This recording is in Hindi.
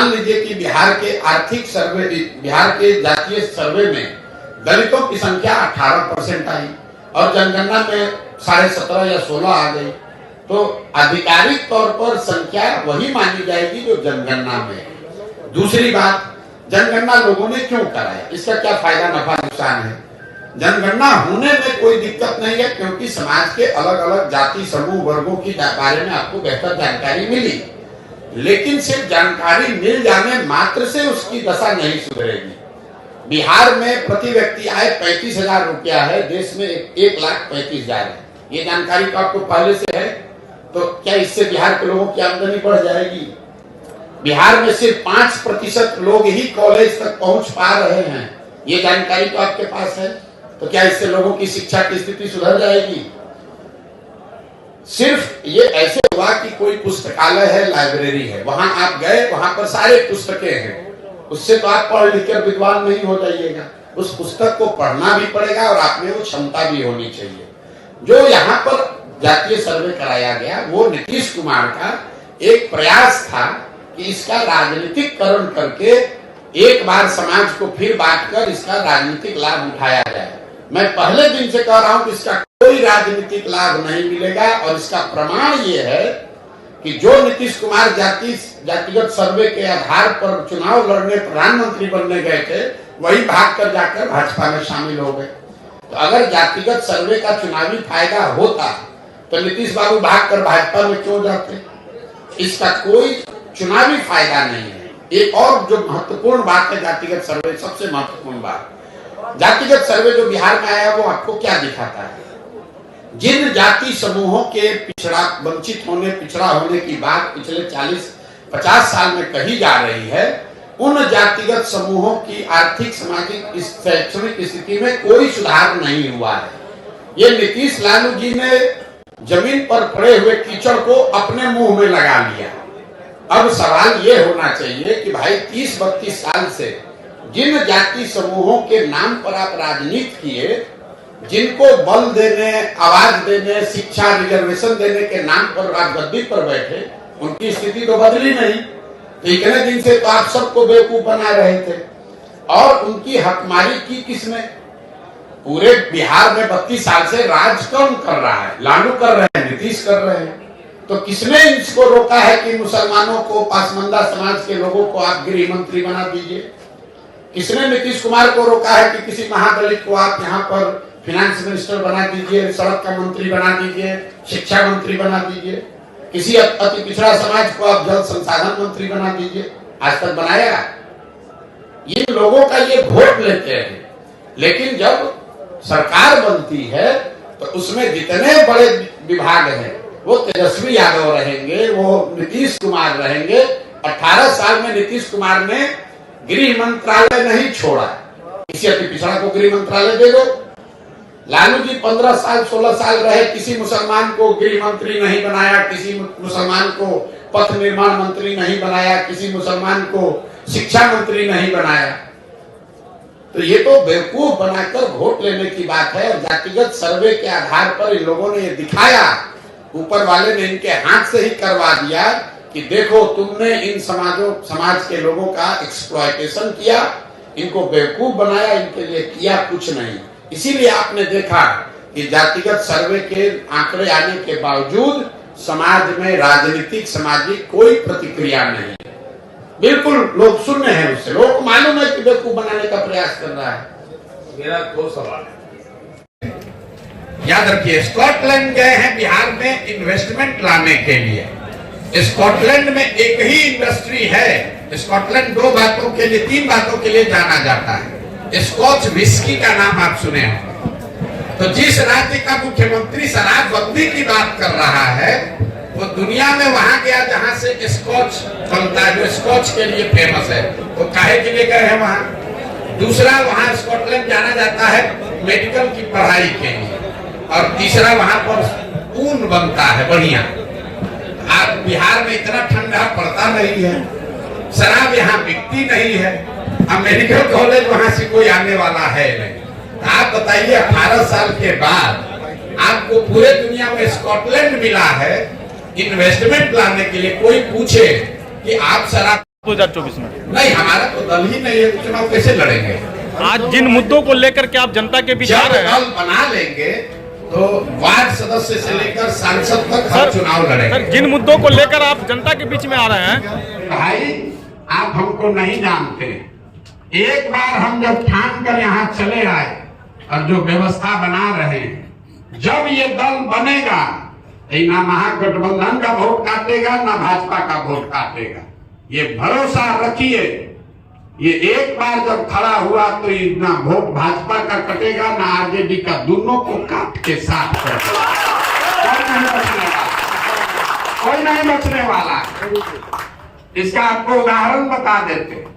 मान लीजिए कि बिहार के जातीय सर्वे में दलितों की संख्या 18% आई और जनगणना में 17.5 या 16 आ गई, तो आधिकारिक तौर पर संख्या वही मानी जाएगी जो जनगणना में। दूसरी बात, जनगणना लोगों ने क्यों कराया, इसका क्या फायदा नफा नुकसान है? जनगणना होने में कोई दिक्कत नहीं है, क्योंकि समाज के अलग अलग जाति समूह वर्गों के बारे में आपको बेहतर जानकारी मिली, लेकिन सिर्फ जानकारी मिल जाने मात्र से उसकी दशा नहीं सुधरेगी। बिहार में प्रति व्यक्ति आय 35,000 रुपया है, देश में 1,35,000 है। ये जानकारी तो आपको पहले से है, तो क्या इससे बिहार के लोगों की आमदनी बढ़ जाएगी? बिहार में सिर्फ 5% लोग ही कॉलेज तक पहुंच पा रहे हैं, ये जानकारी तो आपके पास है, तो क्या इससे लोगों की शिक्षा की स्थिति सुधर जाएगी? सिर्फ ये ऐसे हुआ कि कोई पुस्तकालय है, लाइब्रेरी है, वहां आप गए, वहां पर सारे पुस्तकें हैं, उससे तो आप पढ़ लिख कर विद्वान नहीं हो जाइएगा। उस पुस्तक को पढ़ना भी पड़ेगा और आप में वो क्षमता भी होनी चाहिए। जो यहाँ पर जातीय सर्वे कराया गया वो नीतीश कुमार का एक प्रयास था कि इसका राजनीतिकरण करके एक बार समाज को फिर बांटकर इसका राजनीतिक लाभ उठाया जाए। मैं पहले दिन से कह रहा हूं कि इसका कोई राजनीतिक लाभ नहीं मिलेगा, और इसका प्रमाण ये है कि जो नीतीश कुमार जातिगत सर्वे के आधार पर चुनाव लड़ने, प्रधानमंत्री बनने गए थे, वही भाग कर जाकर भाजपा में शामिल हो गए। तो अगर जातिगत सर्वे का चुनावी फायदा होता तो नीतीश बाबू भाग कर भाजपा में क्यों जाते? इसका कोई चुनावी फायदा नहीं है। एक और जो महत्वपूर्ण बात है जातिगत सर्वे, सबसे महत्वपूर्ण बात, जातिगत सर्वे जो बिहार में आया वो आपको क्या दिखाता है? जिन जाति समूहों के वंचित होने, पिछड़ा होने की बात पिछले 40-50 साल में कही जा रही है, उन जातिगत समूहों की आर्थिक, सामाजिक, शैक्षणिक स्थिति में कोई सुधार नहीं हुआ है। ये नीतीश लालू जी ने जमीन पर पड़े हुए कीचड़ को अपने मुंह में लगा लिया। अब सवाल ये होना चाहिए कि भाई 30-32 साल से जिन जाति समूहों के नाम पर आप राजनीति किए, जिनको बल देने, आवाज देने, शिक्षा, रिजर्वेशन देने के नाम पर आप गद्दी पर बैठे, उनकी स्थिति तो बदली नहीं। इतने दिन से तो आप सबको बेवकूफ बना रहे थे, और उनकी हकमारी की किसने? पूरे बिहार में 32 साल से राज कौन कर रहा है? लालू कर रहे हैं, नीतीश कर रहे हैं। तो किसने इसको रोका है कि मुसलमानों को, पासमंदा समाज के लोगों को आप गृह मंत्री बना दीजिए? किसने नीतीश कुमार को रोका है कि किसी महादलित को आप यहाँ पर फाइनेंस मिनिस्टर बना दीजिए, सड़क का मंत्री बना दीजिए, शिक्षा मंत्री बना दीजिए, किसी अति पिछड़ा समाज को आप जल संसाधन मंत्री बना दीजिए? आज तक बनाया? ये लोगों का ये वोट लेते हैं, लेकिन जब सरकार बनती है तो उसमें जितने बड़े विभाग हैं वो तेजस्वी यादव रहेंगे, वो नीतीश कुमार रहेंगे। 18 साल में नीतीश कुमार ने गृह मंत्रालय नहीं छोड़ा, किसी अति पिछड़ा को गृह मंत्रालय दे दो। लालू जी 15 साल 16 साल रहे, किसी मुसलमान को गृह मंत्री नहीं बनाया, किसी मुसलमान को पथ निर्माण मंत्री नहीं बनाया, किसी मुसलमान को शिक्षा मंत्री नहीं बनाया। तो ये तो बेवकूफ बनाकर वोट लेने की बात है। और जातिगत सर्वे के आधार पर इन लोगों ने ये दिखाया, ऊपर वाले ने इनके हाथ से ही करवा दिया कि देखो तुमने इन समाज के लोगों का एक्सप्लॉयटेशन किया, इनको बेवकूफ बनाया, इनके लिए किया कुछ नहीं। इसीलिए आपने देखा कि जातिगत सर्वे के आंकड़े आने के बावजूद समाज में राजनीतिक, सामाजिक कोई प्रतिक्रिया नहीं। बिल्कुल लोग शून्य हैं उससे, लोगों को मालूम है कि बेवकूफ बनाने का प्रयास कर रहा है। मेरा 2 सवाल है, याद रखिए। स्कॉटलैंड गए हैं बिहार में इन्वेस्टमेंट लाने के लिए। स्कॉटलैंड में एक ही इंडस्ट्री है। स्कॉटलैंड 2 बातों के लिए, 3 बातों के लिए जाना जाता है। स्कॉच विस्की का नाम आप सुने हैं। तो जिस राज्य का मुख्यमंत्री शराबबंदी की बात कर रहा है वो दुनिया में वहां गया जहां से स्कॉच बनता है, जो स्कॉच के लिए फेमस है। वो काहे के लिए गए हैं वहां? दूसरा, वहां स्कॉटलैंड जाना जाता है मेडिकल की पढ़ाई के लिए, और तीसरा वहां पर ऊन बनता है बढ़िया। आज बिहार में इतना ठंडा पड़ता नहीं है, शराब यहाँ बिकती नहीं है, अब मेडिकल कॉलेज वहां से कोई आने वाला है नहीं। आप बताइए 18 साल के बाद आपको पूरे दुनिया में स्कॉटलैंड मिला है इन्वेस्टमेंट लाने के लिए। कोई पूछे कि आप शराब 2024 में? नहीं, हमारा तो दल ही नहीं है, चुनाव कैसे लड़ेंगे? आज जिन मुद्दों को लेकर के आप जनता के बीच आ जब रहे हैं, दल बना लेंगे तो वार्ड सदस्य से लेकर सांसद तक हर चुनाव सर, लड़ेंगे। जिन मुद्दों को लेकर आप जनता के बीच में आ रहे हैं, भाई आप हमको नहीं जानते, एक बार हम जब ठान कर यहाँ चले आए और जो व्यवस्था बना रहे हैं, जब ये दल बनेगा ना महागठबंधन का वोट काटेगा ना भाजपा का वोट काटेगा, ये भरोसा रखिए। ये एक बार जब खड़ा हुआ तो ना वोट भाजपा का कटेगा ना आरजेडी का, दोनों को काट के साथ करेगा। कोई नहीं बचने वाला। इसका आपको उदाहरण बता देते हैं।